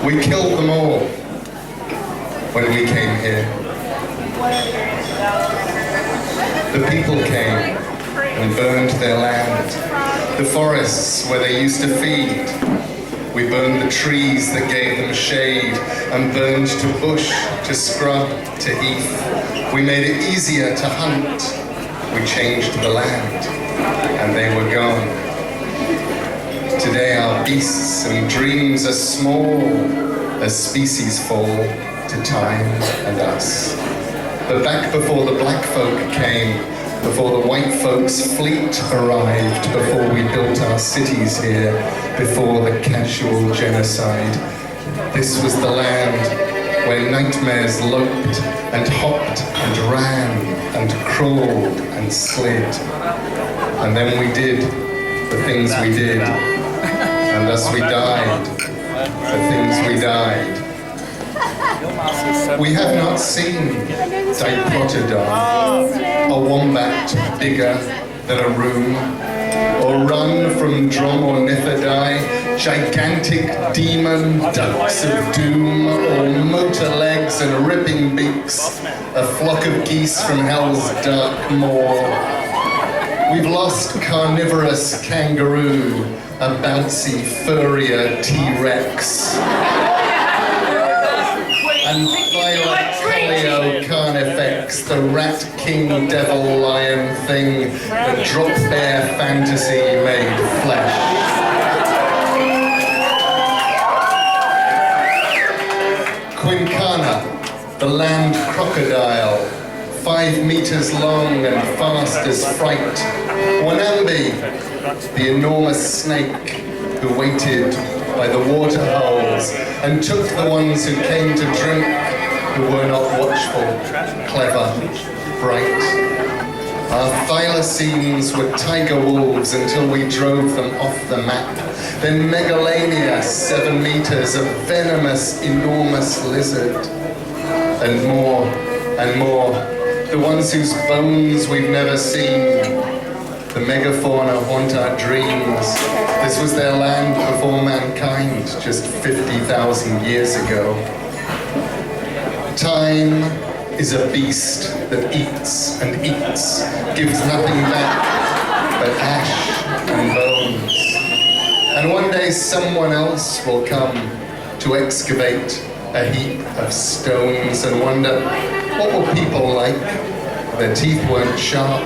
We killed them all when we came here. The people came and burned their land, the forests where they used to feed. We burned the trees that gave them shade and burned to bush, to scrub, to heath. We made it easier to hunt. We changed the land and they were gone. Today our beasts and dreams are small as species fall to time and us. But back before the black folk came, before the white folks' fleet arrived, before we built our cities here, before the casual genocide, this was the land where nightmares loped and hopped and ran and crawled and slid. And then we did the things we did, and thus we died, the things we died. We have not seen Diprotodon, a wombat bigger than a room, or run from Dromornithidae, gigantic demon ducks of doom, or motor legs and ripping beaks, a flock of geese from hell's dark moor. We've lost carnivorous kangaroo, a bouncy furrier T-Rex, and Thylacoleo carnifex, the rat king devil lion thing, the drop bear fantasy made flesh. Quincana, the land crocodile, 5 meters long and fast as fright. Wanambi, the enormous snake who waited by the water holes and took the ones who came to drink, who were not watchful, clever, bright. Our thylacines were tiger wolves until we drove them off the map. Then megalania, 7 meters, a venomous, enormous lizard. And more, the ones whose bones we've never seen. The megafauna haunt our dreams. This was their land before mankind, just 50,000 years ago. Time is a beast that eats and eats, gives nothing back but ash and bones. And one day someone else will come to excavate a heap of stones and wonder, what were people like? Their teeth weren't sharp.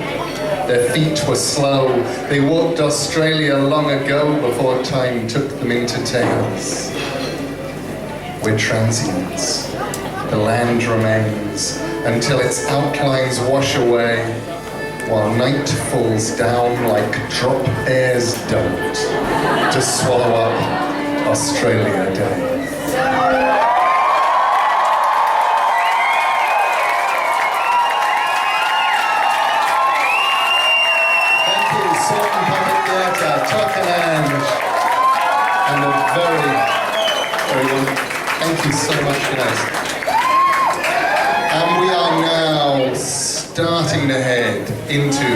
Their feet were slow. They walked Australia long ago before time took them into tails. We're transients. The land remains until its outlines wash away, while night falls down like drop bears don't to swallow up Australia Day. Salt and Poppet Theatre, Tuckerland, and a very well, thank you so much for that. And we are now starting to head into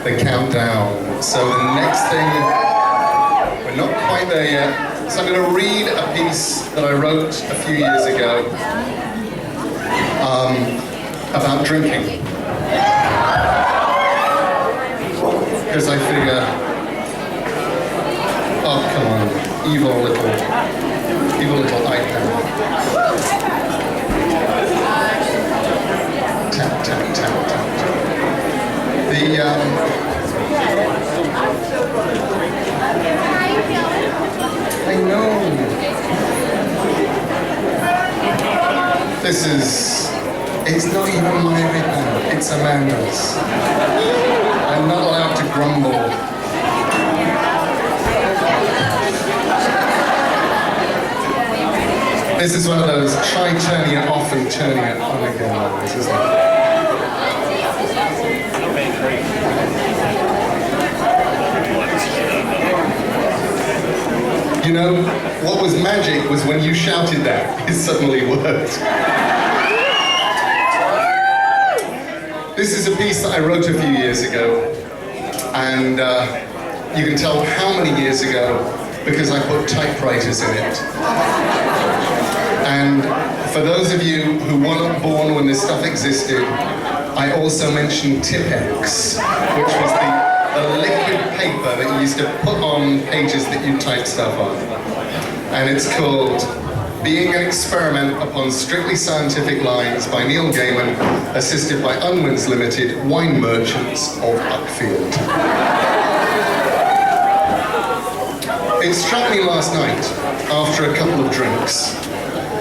the countdown. So the next thing, we're not quite there yet. So I'm going to read a piece that I wrote a few years ago about drinking. Because I figure, oh come on, evil little iPad. Tap, tap, tap, tap, tap. I know. It's not even my iPad, it's Amanda's. I'm not allowed to grumble. This is one of those try turning it off and turning it on again moments, isn't it? You know, what was magic was when you shouted that, it suddenly worked. This is a piece that I wrote a few years ago, and you can tell how many years ago because I put typewriters in it. And for those of you who weren't born when this stuff existed, I also mentioned Tipp-Ex, which was the liquid paper that you used to put on pages that you type stuff on. And it's called Being an Experiment Upon Strictly Scientific Lines by Neil Gaiman, assisted by Unwins Limited, wine merchants of Uckfield. It struck me last night, after a couple of drinks,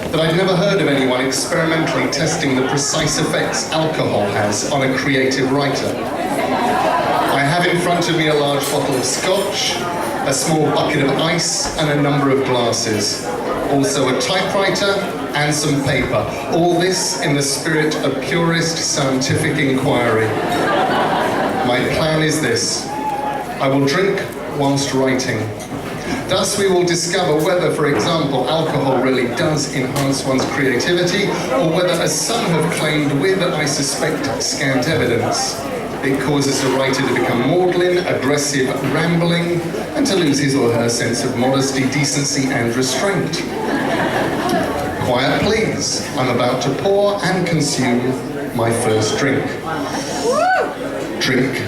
that I'd never heard of anyone experimentally testing the precise effects alcohol has on a creative writer. I have in front of me a large bottle of scotch, a small bucket of ice, and a number of glasses. Also a typewriter and some paper. All this in the spirit of purist scientific inquiry. My plan is this. I will drink whilst writing. Thus we will discover whether, for example, alcohol really does enhance one's creativity, or whether, as some have claimed with, I suspect, scant evidence, it causes a writer to become maudlin, aggressive, rambling, and to lose his or her sense of modesty, decency, and restraint. Quiet, please. I'm about to pour and consume my first drink. Drink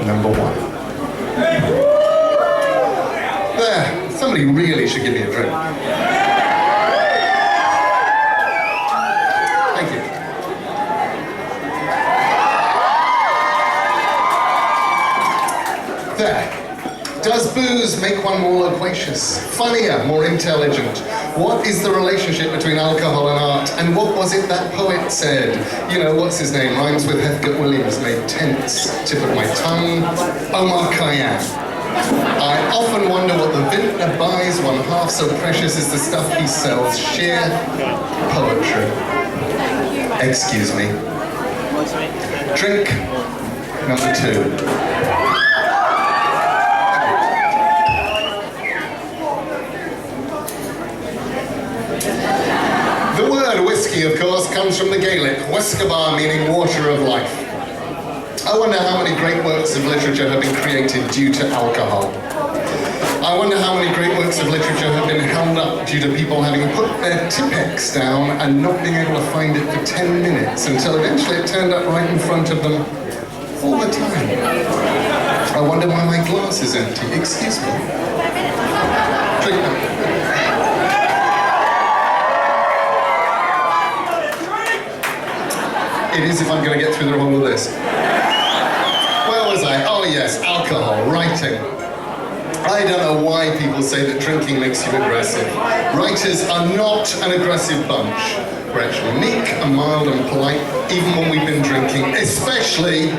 number 1. There, somebody really should give me a drink. Thank you. There. Does booze make one more loquacious, funnier, more intelligent? What is the relationship between alcohol and art? And what was it that poet said? You know, what's his name? Rhymes with Heathcote Williams, made tense, tip of my tongue. Omar Khayyam. I often wonder what the vintner buys, one half so precious is the stuff he sells. Sheer poetry. Excuse me. Drink number 2. The word whiskey, of course, comes from the Gaelic, Wescabar, meaning water of life. I wonder how many great works of literature have been created due to alcohol. I wonder how many great works of literature have been held up due to people having put their Tipp-Ex down and not being able to find it for 10 minutes until eventually it turned up right in front of them all the time. I wonder why my glass is empty. Excuse me. Drink now. It is if I'm going to get through the whole of this. Where was I? Oh yes, alcohol, writing. I don't know why people say that drinking makes you aggressive. Writers are not an aggressive bunch. We're actually meek and mild and polite, even when we've been drinking, especially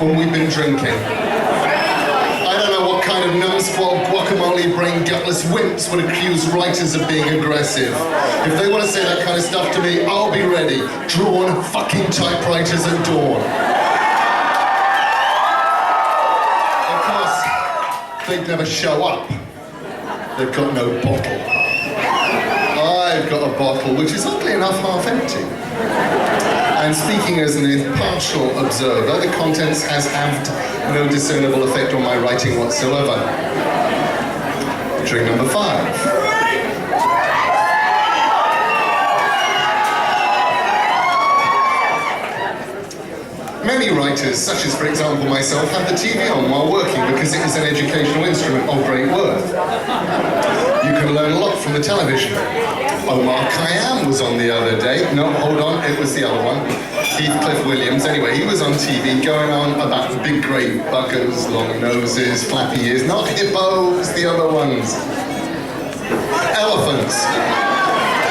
when we've been drinking. I don't know what kind of numbskull, guacamole brain, gutless wimps would accuse writers of being aggressive. If they want to say that kind of stuff to me, I'll be ready. Drawn fucking typewriters at dawn. Of course, they'd never show up. They've got no bottle. I've got a bottle, which is oddly enough half empty. And speaking as an impartial observer, the contents has had no discernible effect on my writing whatsoever. Drink number 5. Many writers, such as for example myself, have the TV on while working because it is an educational instrument of great worth. You can learn a lot from the television. Omar Khayyam was on the other day. No, hold on, it was the other one. Heathcliff Williams. Anyway, he was on TV going on about big great buggers, long noses, flappy ears, not hippos, the other ones. Elephants.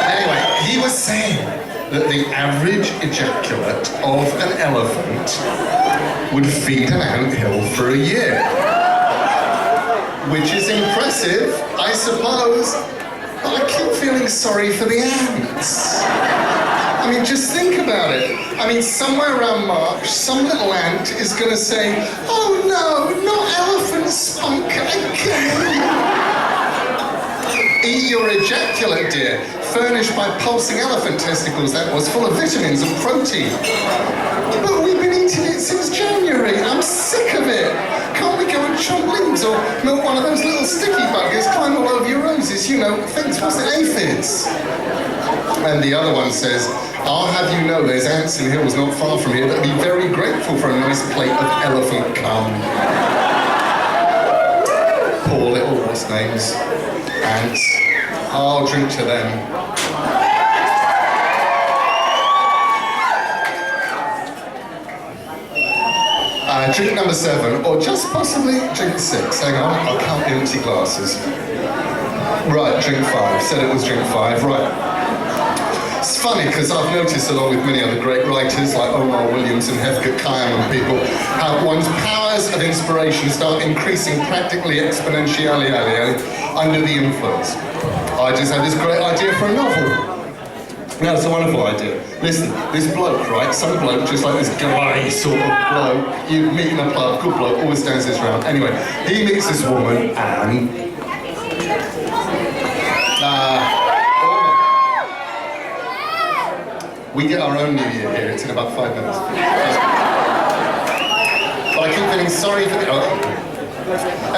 Anyway, he was saying that the average ejaculate of an elephant would feed an anthill for a year. Which is impressive, I suppose, but I keep feeling sorry for the ants. I mean, just think about it. I mean, somewhere around March, some little ant is gonna say, oh no, not elephant spunk again. Eat your ejaculate, dear. Furnished by pulsing elephant testicles, that was, full of vitamins and protein. But we've been eating it since January. I'm sick of it. Can't we go and chomp leaves or milk one of those little sticky buggers, climb all over your roses, you know, things, what's it, aphids? And the other one says, I'll have you know there's ants in hills not far from here that'd be very grateful for a nice plate of elephant cum. Poor little, what's names? Ants. I'll drink to them. Drink number 7, or just possibly drink 6. Hang on, I'll count the empty glasses. Right, drink 5. Said it was drink 5. Right. It's funny because I've noticed, along with many other great writers like Omar Williams and Hefker Kayam and people, how one's powers of inspiration start increasing practically exponentially under the influence. I just had this great idea for a novel. No, it's a wonderful idea. Listen, this bloke, right, some bloke, just like this guy sort of bloke, you meet in a pub, good bloke, always stands this round. Anyway, he meets this woman, and... we get our own New Year here, it's in about 5 minutes. But I keep feeling sorry for the...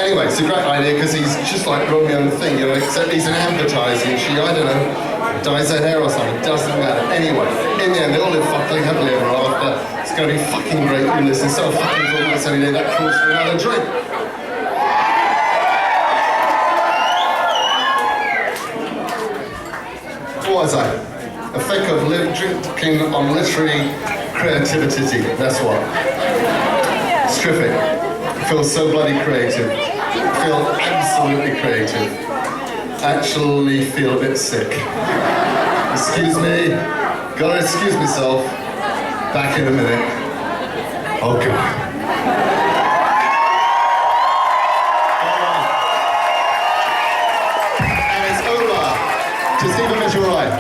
Anyway, it's a great idea, because he's just like Romeo and the Thing, you know, except he's an advertiser, and she, I don't know, dyes her hair or something, doesn't matter. Anyway, in the end, they all live fucking happily ever after. It's going to be fucking great. You listen, so fucking cool. That's any day that calls for another drink. What was I? Effect of drinking on literary creativity. That's what. It's terrific. Feel so bloody creative. Feel absolutely creative. Actually feel a bit sick. Excuse me. Gotta excuse myself. Back in a minute. Oh God. And it's over. Just even met your right.